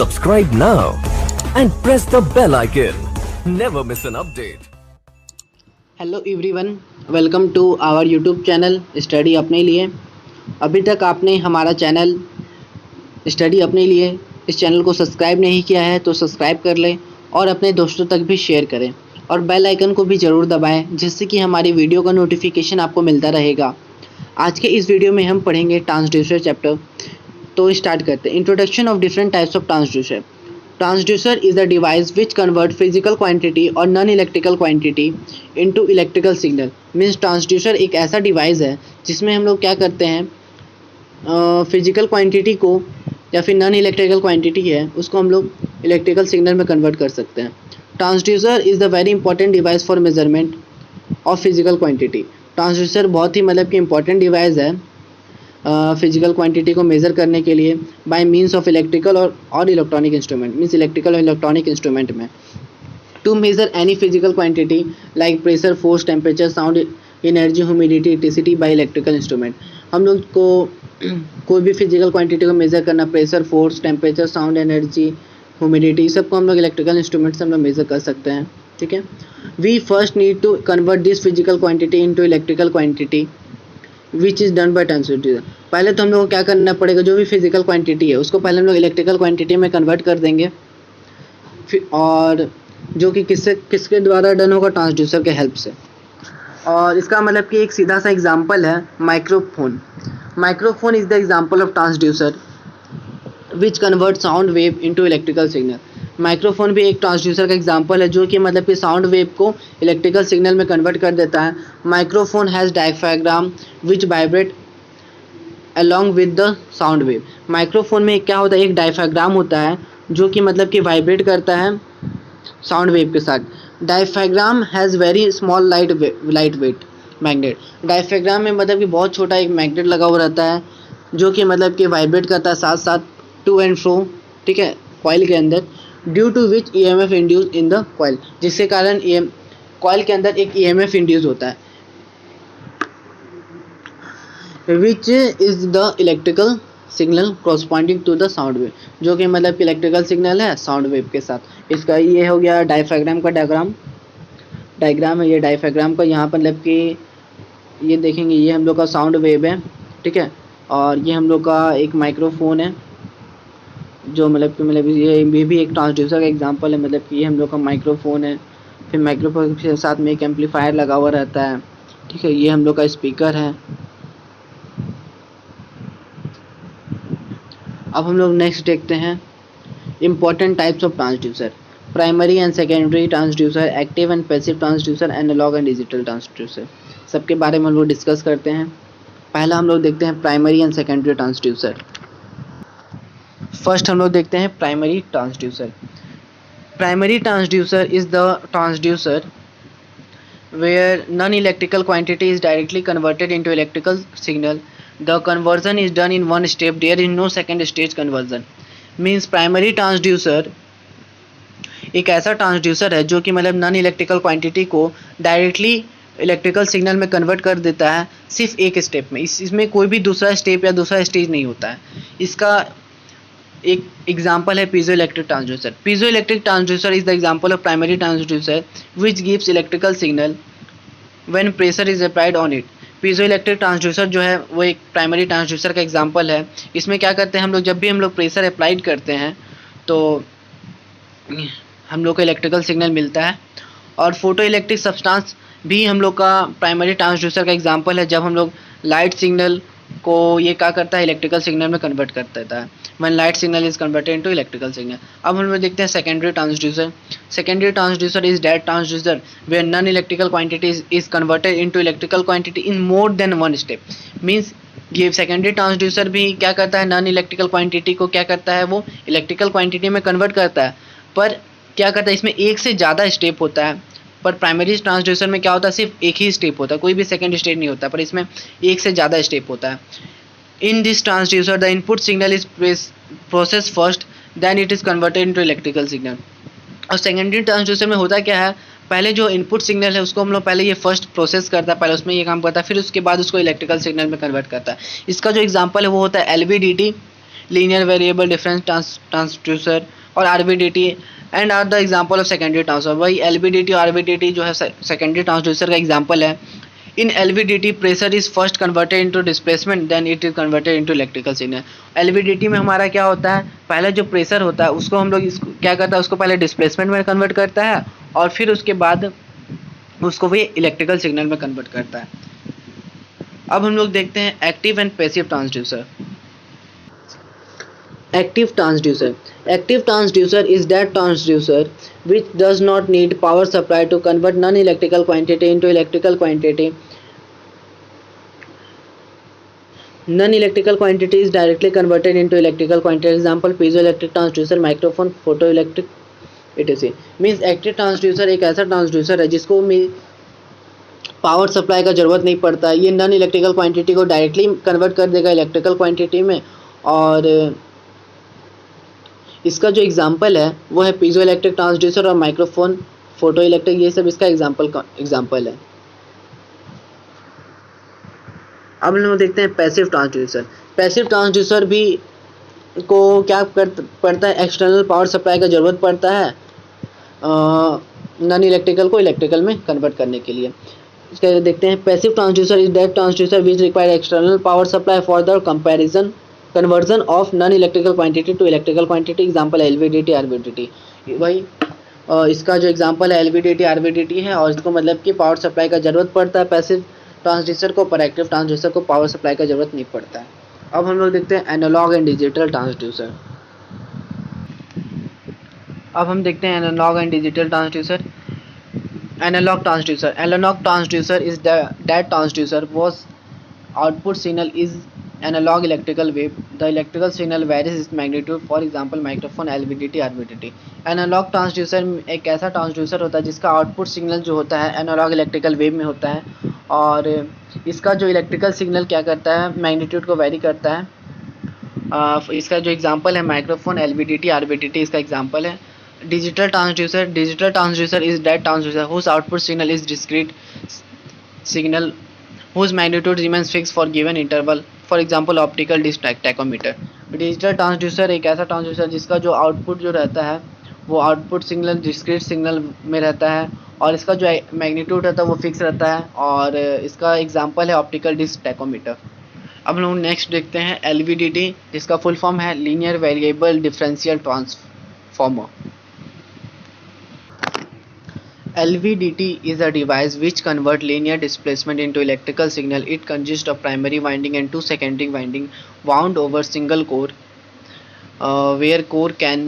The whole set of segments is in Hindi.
Subscribe now and press the bell icon. Never miss an update. Hello everyone, welcome to our YouTube channel study अपने लिए। अभी तक आपने हमारा चैनल स्टडी अपने लिए इस चैनल को सब्सक्राइब नहीं किया है तो सब्सक्राइब कर लें और अपने दोस्तों तक भी शेयर करें और बेल आइकन को भी ज़रूर दबाएं, जिससे कि हमारी वीडियो का नोटिफिकेशन आपको मिलता रहेगा। आज के इस वीडियो में हम पढ़ेंगे ट्रांसड्यूसर चैप्टर। तो स्टार्ट करते हैं। Introduction of different types of transducer. Transducer is a device which convert physical quantity or non-electrical quantity into electrical signal। Means transducer एक ऐसा डिवाइस है जिसमें हम लोग क्या करते हैं, फिजिकल क्वांटिटी को या फिर नॉन इलेक्ट्रिकल क्वांटिटी है उसको हम लोग इलेक्ट्रिकल सिग्नल में कन्वर्ट कर सकते हैं। Transducer is the very important device for measurement of physical quantity. Transducer बहुत ही मतलब कि इंपॉर्टेंट डिवाइस है फिजिकल क्वांटिटी को मेज़र करने के लिए बाय मींस ऑफ इलेक्ट्रिकल और इलेक्ट्रॉनिक इंस्ट्रूमेंट। मींस इलेक्ट्रिकल और इलेक्ट्रॉनिक इंस्ट्रूमेंट में to measure any physical quantity like pressure, force, temperature, sound, energy, humidity, electricity by electrical instrument. हम लोग को कोई भी फिजिकल क्वांटिटी को मेज़र करना, pressure, force, temperature, sound, energy, humidity, सबको हम लोग इलेक्ट्रिकल इंस्ट्रूमेंट से हम लोग मेज़र कर सकते हैं। ठीक है। We first need to convert this physical quantity into electrical quantity which is done by transducer. पहले तो हम लोग को क्या करना पड़ेगा, जो भी फिजिकल क्वांटिटी है उसको पहले हम लोग इलेक्ट्रिकल क्वांटिटी में कन्वर्ट कर देंगे, और जो कि किसके द्वारा डन होगा, ट्रांसड्यूसर के हेल्प से। और इसका मतलब कि एक सीधा सा एग्जांपल है microphone. Microphone is the example of transducer which convert sound wave into electrical signal. Microphone भी एक ट्रांसड्यूसर का एग्जांपल है जो कि मतलब कि साउंड वेव को इलेक्ट्रिकल सिग्नल में कन्वर्ट कर देता है। Microphone has diaphragm which vibrate along with the sound wave. Microphone में क्या होता है, एक डायफ्राग्राम होता है जो कि मतलब कि वाइब्रेट करता है साउंड वेव के साथ। Diaphragm has very small light weight magnet. Diaphragm में मतलब कि बहुत छोटा एक मैग्नेट लगा हुआ रहता है जो कि मतलब कि वाइब्रेट करता है साथ साथ टू एंड फ्रो, ठीक है, कॉइल के अंदर। Due to which EMF induce in the coil, जिसके कारण कॉइल के अंदर एक EMF इंड्यूस होता है which is the electrical signal corresponding to the sound wave, जो कि मतलब इलेक्ट्रिकल सिग्नल है साउंड वेव के साथ। इसका ये हो गया डायफ्राग्राम का डायग्राम है ये डायफ्राग्राम का। यहाँ पर मतलब कि ये देखेंगे, ये हम लोग का साउंड वेव है, ठीक है, और ये हम लोग का एक माइक्रोफोन है जो मतलब ये भी एक ट्रांसड्यूसर का एग्जांपल है। मतलब कि ये हम लोग का माइक्रोफोन है, फिर माइक्रोफोन के साथ में एक एम्पलीफायर लगा हुआ रहता है, ठीक है। ये हम लोग का स्पीकर है। अब हम लोग नेक्स्ट देखते हैं important types of transducer. Primary and secondary transducer, active and passive transducer, analogue and digital transducer, सबके बारे में हम लोग डिस्कस करते हैं। पहला हम लोग देखते हैं primary and secondary transducer. First हम लोग देखते हैं primary transducer. Primary transducer is the transducer where non electrical quantity is directly converted into electrical signal. The conversion is done in one step. There is no second stage conversion. Means primary transducer एक ऐसा ट्रांसड्यूसर है जो कि मतलब नॉन इलेक्ट्रिकल क्वांटिटी को डायरेक्टली इलेक्ट्रिकल सिग्नल में कन्वर्ट कर देता है सिर्फ एक स्टेप में। इसमें कोई भी दूसरा स्टेप या दूसरा स्टेज नहीं होता है। इसका एक एग्जांपल है piezo electric transducer. Piezo electric transducer is the example of primary transducer which gives electrical signal when pressure is applied on it. Piezo electric transducer जो है वो एक प्राइमरी ट्रांसड्यूसर का एग्जांपल है। इसमें क्या करते हैं हम लोग, जब भी हम लोग प्रेशर अप्लाइड करते हैं तो हम लोग को इलेक्ट्रिकल सिग्नल मिलता है। और फोटो इलेक्ट्रिक सब्सटेंस भी हम लोग का प्राइमरी ट्रांसड्यूसर का एग्जांपल है। जब हम लोग लाइट सिग्नल को ये क्या करता है, इलेक्ट्रिकल सिग्नल में कन्वर्ट कर देता है, when light signal is converted into electrical signal. अब हम लोग देखते हैं secondary transducer. Secondary transducer is that transducer where non electrical quantity is converted into electrical quantity in more than one step. Means ये सेकेंडरी ट्रांसड्यूसर भी क्या करता है, नॉन इलेक्ट्रिकल क्वांटिटी को क्या करता है, वो इलेक्ट्रिकल क्वांटिटी में कन्वर्ट करता है। पर क्या करता है, इसमें एक से ज़्यादा स्टेप होता है। पर प्राइमरी ट्रांसड्यूसर में क्या होता है, सिर्फ एक ही स्टेप होता है, कोई भी सेकेंड स्टेप नहीं होता, पर इसमें एक से ज़्यादा स्टेप होता है। In this transducer the input signal is process first then it is converted into electrical signal. और सेकेंडरी ट्रांसड्यूसर में होता क्या है, पहले जो इनपुट सिग्नल है उसको हम लोग पहले ये फर्स्ट प्रोसेस करता है, पहले उसमें ये काम करता है, फिर उसके बाद उसको इलेक्ट्रिकल सिग्नल में कन्वर्ट करता है। इसका जो एग्जांपल है वो होता है LVDT linear variable difference transducer और RVDT and are the example of secondary transducer. वही LVDT और RVDT जो है सेकेंडरी ट्रांसड्यूसर का एग्जाम्पल है। In LVDT pressure is first converted into displacement then it is converted into electrical signal. LVDT में हमारा क्या होता है, पहले जो प्रेशर होता है उसको हम लोग क्या करता है, उसको पहले डिस्प्लेसमेंट में कन्वर्ट करता है और फिर उसके बाद उसको भी इलेक्ट्रिकल सिग्नल में कन्वर्ट करता है। अब हम लोग देखते हैं active and passive transducer. Active transducer. Active transducer is that transducer which does not need power supply to convert non-electrical quantity into electrical quantity. Non-electrical quantity is directly converted into electrical quantity. Example: piezoelectric transducer, microphone, photoelectric, etc. Means active transducer एक ऐसा ट्रांसड्यूसर है जिसको पावर सप्लाई का ज़रूरत नहीं पड़ता है। ये नॉन इलेक्ट्रिकल क्वांटिटी को डायरेक्टली कन्वर्ट कर देगा इलेक्ट्रिकल क्वांटिटी में। और इसका जो एग्जांपल है वो है पीजो इलेक्ट्रिक ट्रांसड्यूसर और माइक्रोफोन, फोटो इलेक्ट्रिक, ये सब इसका एग्जांपल है। अब हम लोग देखते हैं पैसिव ट्रांसड्यूसर। पैसिव ट्रांसड्यूसर भी को क्या पड़ता है, एक्सटर्नल पावर सप्लाई का ज़रूरत पड़ता है नॉन इलेक्ट्रिकल को इलेक्ट्रिकल में कन्वर्ट करने के लिए। इसका देखते हैं, passive transducer is that transducer which require external power supply for the conversion of non electrical quantity to electrical quantity. Example LVDT RVDT। वही इसका जो एग्जांपल है LVDT RVDT है और इसको मतलब कि पावर सप्लाई का ज़रूरत पड़ता है पैसिव ट्रांसड्यूसर को, पर एक्टिव ट्रांसड्यूसर को पावर सप्लाई का ज़रूरत नहीं पड़ता है। अब हम लोग देखते हैं एनालॉग एंड डिजिटल ट्रांसड्यूसर। अब हम देखते हैं analogue and digital transducer. Analog transducer. Analog transducer is that transducer whose output signal is analog electrical wave. The electrical signal varies its magnitude. For example, microphone, LVDT, RVDT. Analog transducer एक ऐसा ट्रांसड्यूसर होता है जिसका आउटपुट सिग्नल जो होता है एनालॉग इलेक्ट्रिकल वेव में होता है और इसका जो इलेक्ट्रिकल सिग्नल क्या करता है, मैग्नीट्यूड को वेरी करता है। इसका जो एग्जांपल है माइक्रोफोन, LVDT, RVDT इसका एग्जांपल है। Digital transducer is that transducer whose output signal is discrete signal whose magnitude remains fixed for given interval. For example, optical disc tachometer. Digital transducer एक ऐसा ट्रांसड्यूसर जिसका जो आउटपुट जो रहता है वो आउटपुट सिग्नल डिस्क्रीट सिग्नल में रहता है और इसका जो मैग्नीट्यूड रहता है वो फिक्स रहता है और इसका एग्जांपल है ऑप्टिकल डिस्क टैकोमीटर। अब हम लोग नेक्स्ट देखते हैं LVDT, जिसका फुल फॉर्म है linear variable differential transformer. LVDT is a device which converts linear displacement into electrical signal. It consists of primary winding and two secondary winding wound over single core, where core can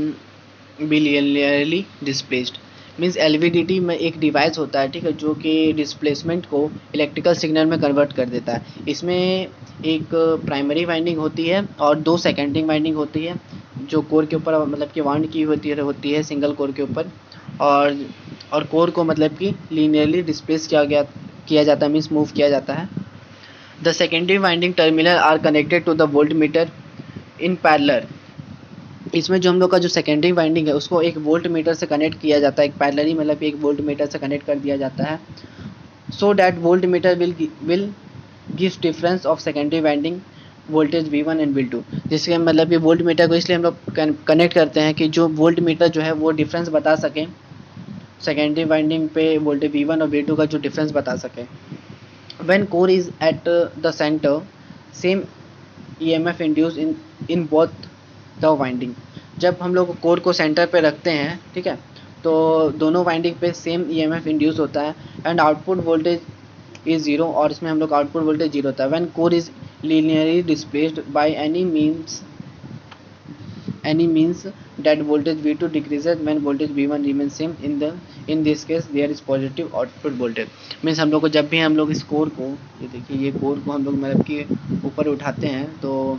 be linearly displaced. Means LVDT में एक डिवाइस होता है, ठीक है, जो कि डिस्प्लेसमेंट को इलेक्ट्रिकल सिग्नल में कन्वर्ट कर देता है। इसमें एक प्राइमरी वाइंडिंग होती है और दो सेकेंडरी वाइंडिंग होती है जो कोर के ऊपर मतलब कि वाउंड की होती है सिंगल कोर के ऊपर और कोर को मतलब कि लीनियरली डिस्प्लेस किया जाता है, मीन्स मूव किया जाता है। The secondary winding terminal are connected to the voltmeter in parallel. इसमें जो हम लोग का जो सेकेंडरी वाइंडिंग है उसको एक वोल्ट मीटर से कनेक्ट किया जाता है, एक पैरेलली मतलब एक वोल्ट मीटर से कनेक्ट कर दिया जाता है। So that volt meter will gives difference of secondary winding voltage V1 and V2। जिसके मतलब कि वोल्ट मीटर को इसलिए हम लोग कनेक्ट करते हैं कि जो वोल्ट मीटर जो है वो डिफरेंस बता सकें, सेकेंडरी वाइंडिंग पे वोल्टेज V1 और V2 का जो डिफरेंस बता सके। When core is eight the centre same EMF induce in both the winding. जब हम लोग कोर को सेंटर पे रखते हैं, ठीक है, तो दोनों वाइंडिंग पे सेम EMF इंड्यूस होता है and output voltage is zero और इसमें हम लोग आउटपुट वोल्टेज जीरो होता है। When core is linearly displaced by any means that voltage V2 decreases when voltage V1 remains same. In this case there is positive output voltage। Means हम लोग को जब भी हम लोग इस कोर को, ये देखिए, ये कोर को हम लोग मतलब कि ऊपर उठाते हैं तो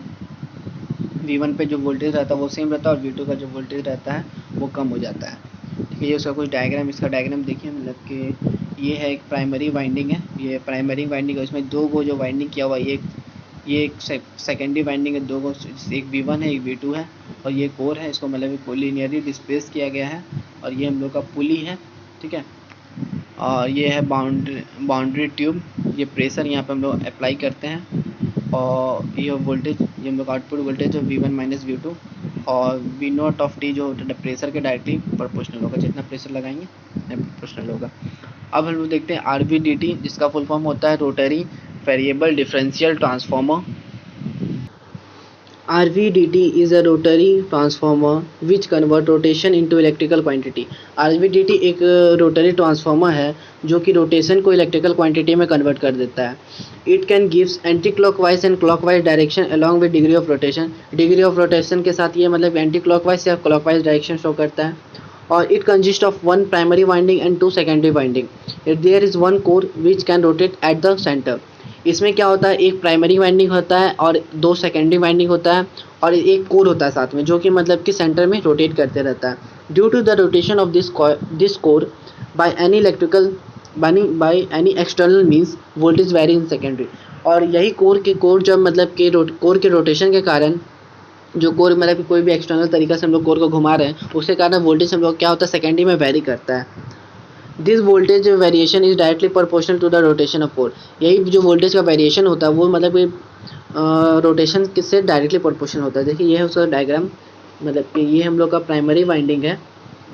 V1 पे जो वोल्टेज रहता है वो सेम रहता है और V2 का जो वोल्टेज रहता है वो कम हो जाता है। ठीक है, ये उसका कुछ डायग्राम, इसका डायग्राम देखिए, मतलब कि ये है एक प्राइमरी वाइंडिंग है, ये प्राइमरी वाइंडिंग है, इसमें दो को जो वाइंडिंग किया हुआ ये एक सेकेंडरी वाइंडिंग है, दो को, एक V1 है एक V2 है और ये कोर है, इसको मतलब लीनियरली डिस्प्लेस किया गया है और ये हम लोग का पुली है, ठीक है, और ये है बाउंड्री ट्यूब। ये प्रेशर यहाँ पे हम लोग अप्लाई करते हैं और ये वोल्टेज, ये हम लोग output voltage V1 minus V2, और V0 ऑफ टी जो प्रेशर के डायरेक्टली प्रोपोर्शनल होगा, जितना प्रेशर लगाएंगे प्रोपोर्शनल होगा। अब हम लोग देखते हैं RVDT, जिसका फुल फॉर्म होता है rotary variable differential transformer. RVDT is a rotary transformer which convert rotation into electrical quantity। RVDT एक रोटरी ट्रांसफार्मर है जो कि रोटेशन को इलेक्ट्रिकल क्वांटिटी में कन्वर्ट कर देता है। It can gives anticlockwise and clockwise direction along with degree of rotation. Degree of rotation के साथ ये मतलब एंटी क्लॉकवाइज या क्लॉकवाइज डायरेक्शन शो करता है। और it consist of one primary winding and two secondary winding. There is one core which can rotate at the centre. इसमें क्या होता है, एक प्राइमरी वाइंडिंग होता है और दो सेकेंडरी वाइंडिंग होता है और एक कोर होता है साथ में, जो कि मतलब कि सेंटर में रोटेट करते रहता है। Due to the rotation of this core by any electrical by any external means voltage vary in secondary. और यही कोर जब मतलब कि कोर के रोटेशन के कारण, जो कोर मतलब कि कोई भी एक्सटर्नल तरीका से हम लोग कोर को घुमा रहे हैं, उसके कारण वोल्टेज हम लोग क्या होता है सेकेंडरी में वेरी करता है। This voltage variation is directly proportional to the rotation of core. यही जो वोल्टेज का वेरिएशन होता है वो मतलब कि रोटेशन किससे डायरेक्टली प्रोपोर्शनल होता है। देखिए ये है उसका डायग्राम, मतलब कि ये हम लोग का प्राइमरी वाइंडिंग है,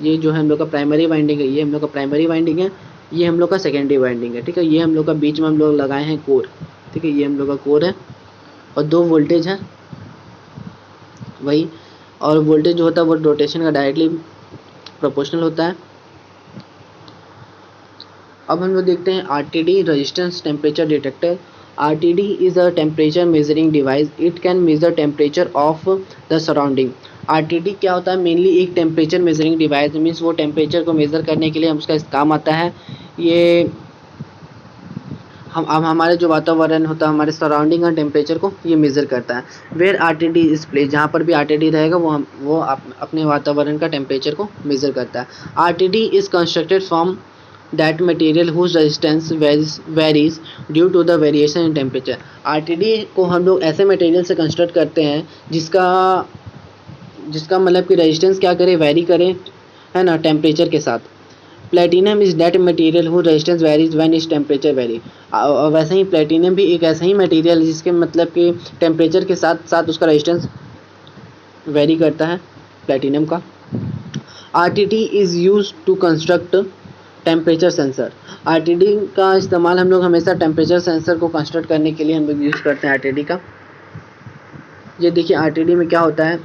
ये जो है हम लोग का प्राइमरी वाइंडिंग है, ये हम लोग का प्राइमरी वाइंडिंग है, ये हम लोग का सेकेंडरी वाइंडिंग है। ठीक है, ये हम लोग का बीच में हम लोग लगाए हैं कोर। ठीक है, ये हम लोग का कोर है और दो वोल्टेज है वही, और वोल्टेज जो होता है वो रोटेशन का डायरेक्टली प्रोपोर्शनल होता है। अब हम लोग देखते हैं RTD resistance temperature detector. RTD is a temperature measuring device. It can measure temperature of the surrounding. RTD क्या होता है, मेनली एक टेम्परेचर मेजरिंग डिवाइस, मीन्स वो टेम्परेचर को मेज़र करने के लिए हम उसका काम आता है। ये हम हमारे जो वातावरण होता है, हमारे सराउंडिंग का टेम्परेचर को ये मेज़र करता है। वेयर RTD इज प्लेस, जहाँ पर भी RTD रहेगा वो अपने वातावरण का टेम्परेचर को मेज़र करता है। RTD is constructed from that material whose resistance varies due to the variation in temperature। RTD को हम लोग ऐसे मटेरियल से कंस्ट्रक्ट करते हैं जिसका मतलब कि रेजिस्टेंस क्या करे, वेरी करे, है ना, टेम्परेचर के साथ। Platinum is that material who resistance varies when is temperature vary. वैसे ही प्लेटिनम भी एक ऐसा ही मटेरियल जिसके मतलब कि टेम्परेचर के साथ साथ उसका रेजिस्टेंस वेरी करता है, प्लेटिनम का। RTD is use to construct temperature sensor. RTD का इस्तेमाल हम लोग हमेशा टेम्परेचर सेंसर को कंस्ट्रक्ट करने के लिए हम लोग यूज़ करते हैं RTD का। ये देखिए RTD में क्या होता है,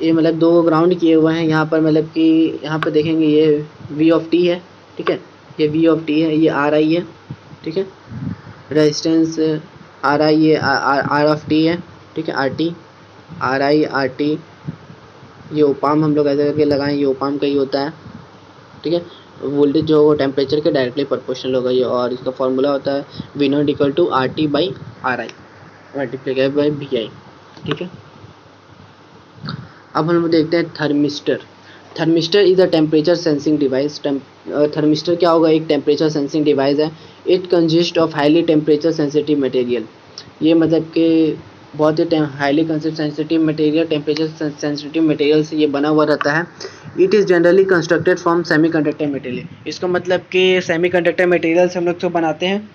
ये मतलब दो ग्राउंड किए हुए हैं यहाँ पर, मतलब कि यहाँ पर देखेंगे ये V ऑफ T है। ठीक है, ये V ऑफ T है, ये RI है। ठीक है, रेजिस्टेंस RI, ये R ऑफ T है। ठीक है, RT, RI, RT, ये ओपाम हम लोग ऐसे करके लगाएं, ये ओपाम का ही होता है। ठीक है, वोल्टेज जो वो टेम्परेचर के डायरेक्टली प्रोपोर्शनल होगा ये, और इसका फॉर्मूला होता है V0 equal to RT by RI multiply by VI। ठीक है, अब हम लोग देखते हैं thermistor. Thermistor is a temperature sensing device. Thermistor क्या होगा, एक टेम्परेचर सेंसिंग डिवाइस है। It consist of highly temperature sensitive material. ये मतलब कि बहुत ही highly sensitive material, temperature sensitive material से ये बना हुआ रहता है। It is generally constructed from semiconductor material. इसका मतलब कि सेमीकंडक्टर मटेरियल से हम लोग तो बनाते हैं,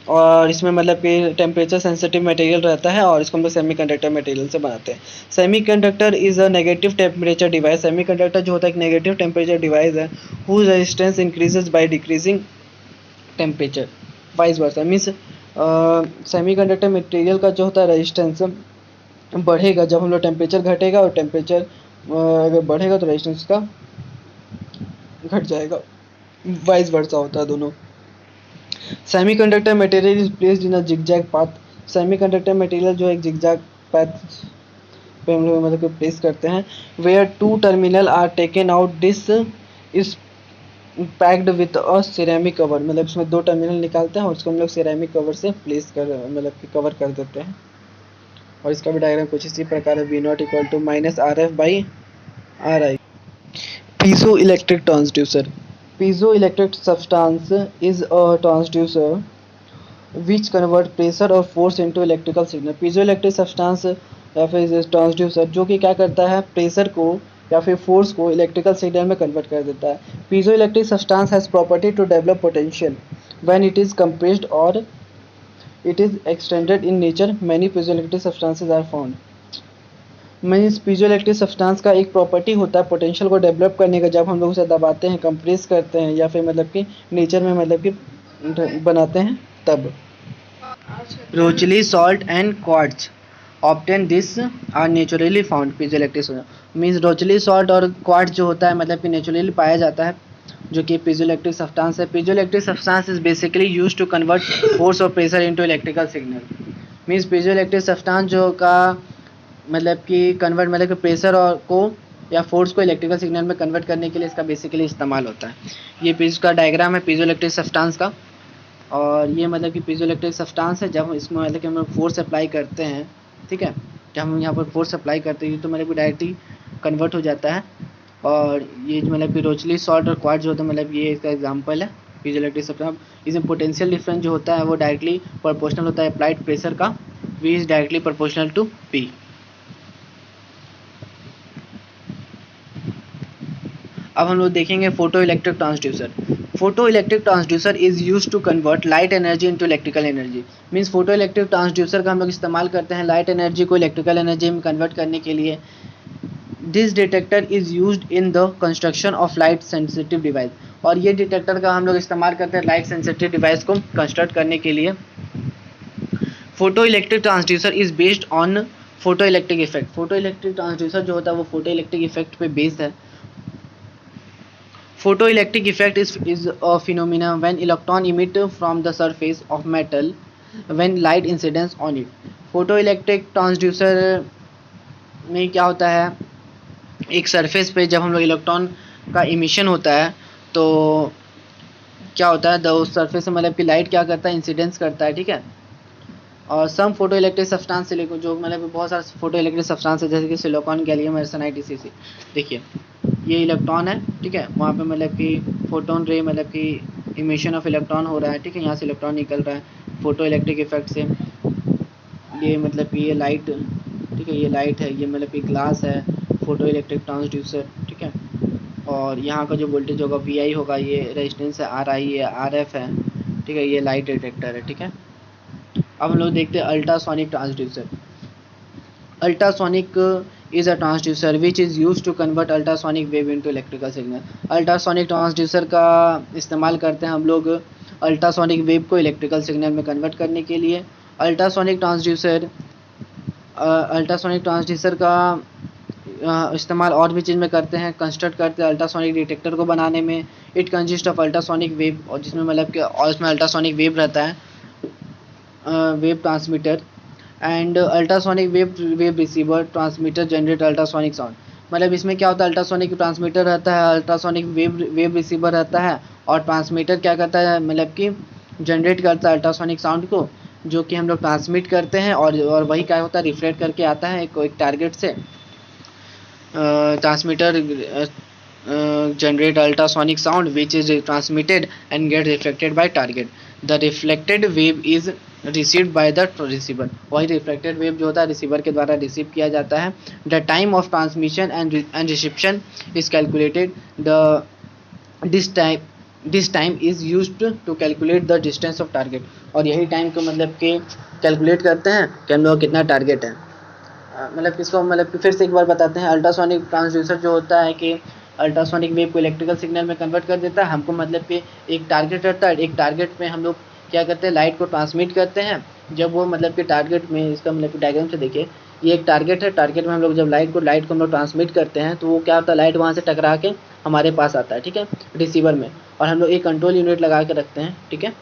और इसमें मतलब कि टेम्परेचर सेंसिटिव मटेरियल रहता है, और इसको हम लोग सेमीकंडक्टर मटेरियल से बनाते हैं। Semiconductor is a negative temperature device. Semiconductor जो होता है एक नेगेटिव टेम्परेचर डिवाइस है, whose resistance increases by decreasing temperature, vice versa. Means semiconductor material का जो होता है रेजिस्टेंस बढ़ेगा जब हम लोग टेम्परेचर घटेगा, और टेम्परेचर अगर बढ़ेगा तो रेजिस्टेंस का घट जाएगा, वाइस वर्सा होता है दोनों। Semiconductor material is placed in a zigzag path. Semiconductor material जो एक जिगजैग पाथ पे हम लोग मतलब प्लेस करते हैं। Where two terminal are taken out, this is packed with a ceramic cover. मतलब इसमें दो टर्मिनल निकालते हैं और उसको हम लोग सिरेमिक कवर से प्लेस कर मतलब कि कवर कर देते हैं। और इसका भी डायग्राम कुछ इसी प्रकार है, V0 equal to minus RF by RI। Piezo electric transducer. Piezoelectric substance is a transducer which convert pressure और force into electrical signal। Piezoelectric substance या फिर ट्रांसड्यूसर जो कि क्या करता है, प्रेशर को या फिर फोर्स को इलेक्ट्रिकल सिग्नल में कन्वर्ट कर देता है। Piezoelectric substance has property to develop potential when it is compressed or it is extended in nature, many piezoelectric substances are found. Means piezoelectric substance का एक प्रॉपर्टी होता है पोटेंशियल को डेवलप करने का, जब हम लोग उसे दबाते हैं, कंप्रेस करते हैं या फिर मतलब कि नेचर में मतलब कि बनाते हैं तब। Rochelle salt and quartz obtain this are naturally found piezoelectric. Means Rochelle salt और क्वार्ट्ज जो होता है मतलब कि नेचुरली पाया जाता है, जो कि पीजोइलेक्ट्रिक सब्सटेंस है। Piezoelectric substance is basically used to convert force और pressure into electrical signal. Means piezoelectric substance जो का मतलब कि कन्वर्ट मतलब कि प्रेशर और को या फोर्स को इलेक्ट्रिकल सिग्नल में कन्वर्ट करने के लिए इसका बेसिकली इस्तेमाल होता है। ये पीज का डायग्राम है पीजोइलेक्ट्रिक सब्सटेंस का, और ये मतलब कि पीजोइलेक्ट्रिक सब्सटेंस है। जब इसमें मतलब कि हम लोग फोर्स अप्लाई करते हैं, ठीक है, जब हम यहाँ पर फोर्स अप्लाई करते हैं तो मतलब कि डायरेक्टली कन्वर्ट हो जाता है। और ये मतलब कि रोचली सॉल्ट और क्वार्ट्ज जो होता है मतलब ये इसका एग्जांपल है पीजोइलेक्ट्रिक सब्सटेंस। इसमें पोटेंशियल डिफरेंस जो होता है वो डायरेक्टली प्रोपोर्शनल होता है अप्लाइड प्रेशर का, V is directly proportional to P। अब हम लोग देखेंगे photo electric transducer. Photo electric transducer is used to convert light energy into electrical energy. Means photo electric transducer का हम लोग इस्तेमाल करते हैं लाइट एनर्जी को इलेक्ट्रिकल एनर्जी में कन्वर्ट करने के लिए। This detector is used in the construction of light sensitive device. और ये डिटेक्टर का हम लोग इस्तेमाल करते हैं लाइट सेंसिटिव डिवाइस को कंस्ट्रक्ट करने के लिए। Photo electric transducer is based on photo electric effect. Photo electric transducer जो होता है वो फोटो इलेक्ट्रिक इफेक्ट पे बेस्ड है। Photoelectric effect is a phenomena when electron emit from the surface of metal when light incidence on it. Photoelectric transducer में क्या होता है, एक सरफेस पे जब हम लोग इलेक्ट्रॉन का इमिशन होता है तो क्या होता है, उस सरफेस से मतलब कि लाइट क्या करता है, इंसिडेंस करता है, ठीक है। और सम फोटो इलेक्ट्रिक सब्सटेंस सिलिकॉन, जो मतलब बहुत सारे फोटो इलेक्ट्रिक सब्सटेंस है जैसे कि सिलिकॉन, गैलियम आर्सेनाइड, ECC। देखिए ये इलेक्ट्रॉन है, ठीक है, वहाँ पे मतलब कि फोटोन रे मतलब कि इमिशन ऑफ इलेक्ट्रॉन हो रहा है, ठीक है, यहाँ से इलेक्ट्रॉन निकल रहा है फोटो इलेक्ट्रिक इफेक्ट से। ये मतलब कि ये लाइट, ठीक है, ये लाइट है, ये मतलब कि ग्लास है, फोटो इलेक्ट्रिक ट्रांसड्यूसर, ठीक है। और यहाँ का जो वोल्टेज होगा VI होगा, ये रेजिस्टेंस है RI, ये RF है, ठीक है, ये लाइट डिटेक्टर है, ठीक है। अब हम लोग देखते हैं ultrasonic transducer. Ultrasonic is a transducer which is used to convert ultrasonic wave into electrical signal। Ultrasonic transducer का इस्तेमाल करते हैं हम लोग अल्ट्रासोनिक वेव को इलेक्ट्रिकल सिग्नल में कन्वर्ट करने के लिए। अल्ट्रासोनिक ट्रांसड्यूसर का इस्तेमाल और भी चीज़ में करते हैं, कंस्ट्रक्ट करते हैं अल्ट्रासोनिक डिटेक्टर को बनाने में। It consist of ultrasonic wave, और जिसमें मतलब कि और इसमें अल्ट्रासोनिक वेव रहता है, wave transmitter and ultrasonic wave receiver transmitter generate ultrasonic sound. मतलब इसमें क्या होता है, अल्ट्रासोनिक ट्रांसमीटर रहता है, अल्ट्रासोनिक वेव रिसीवर रहता है, और ट्रांसमीटर क्या करता है मतलब कि जनरेट करता है अल्ट्रासोनिक साउंड को, जो कि हम लोग ट्रांसमिट करते हैं, और वही क्या होता है, रिफ्लेक्ट करके आता है एक टारगेट से। Transmitter generate ultrasonic sound which is transmitted and get reflected by target. The reflected wave is received by the receiver। वही reflected wave जो होता है रिसीवर के द्वारा रिसीव किया जाता है। The time of transmission and reception is calculated। This time is used to calculate the distance of target। और यही टाइम को मतलब कि कैलकुलेट करते हैं कि हम लोग कितना टारगेट है। मतलब किसको मतलब कि फिर से एक बार बताते हैं, अल्ट्रासोनिक ट्रांसड्यूसर जो होता है कि अल्ट्रासोनिक वेव को इलेक्ट्रिकल सिग्नल में कन्वर्ट कर देता है। हमको मतलब कि एक टारगेट रहता है, एक टारगेट में हम लोग क्या करते हैं, लाइट को ट्रांसमिट करते हैं। जब वो मतलब कि टारगेट में, इसका मतलब कि डायग्राम से देखिए, ये एक टारगेट है, टारगेट में हम लोग जब लाइट को हम लोग ट्रांसमिट करते हैं तो वो क्या होता है, लाइट वहाँ से टकरा के हमारे पास आता है, ठीक है, रिसीवर में। और हम लोग एक कंट्रोल यूनिट लगा के रखते हैं, ठीक है।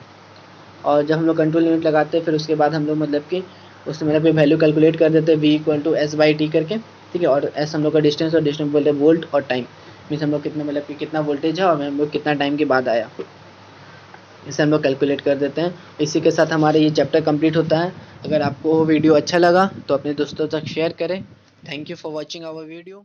और जब हम लोग कंट्रोल यूनिट लगाते हैं फिर उसके बाद हम लोग मतलब कि उसमें मतलब वैल्यू कैलकुलेट कर देते हैं V = S/T करके, ठीक है। और S हम लोग का डिस्टेंस, और डिस्टेंस बोलते हैं वोल्ट, और टाइम मीन्स हम लोग कितना मतलब कि कितना वोल्टेज है और हम लोग कितना टाइम के बाद आया, इसे हम लोग कैलकुलेट कर देते हैं। इसी के साथ हमारा ये चैप्टर कंप्लीट होता है। अगर आपको वीडियो अच्छा लगा तो अपने दोस्तों तक शेयर करें। Thank you for watching our video.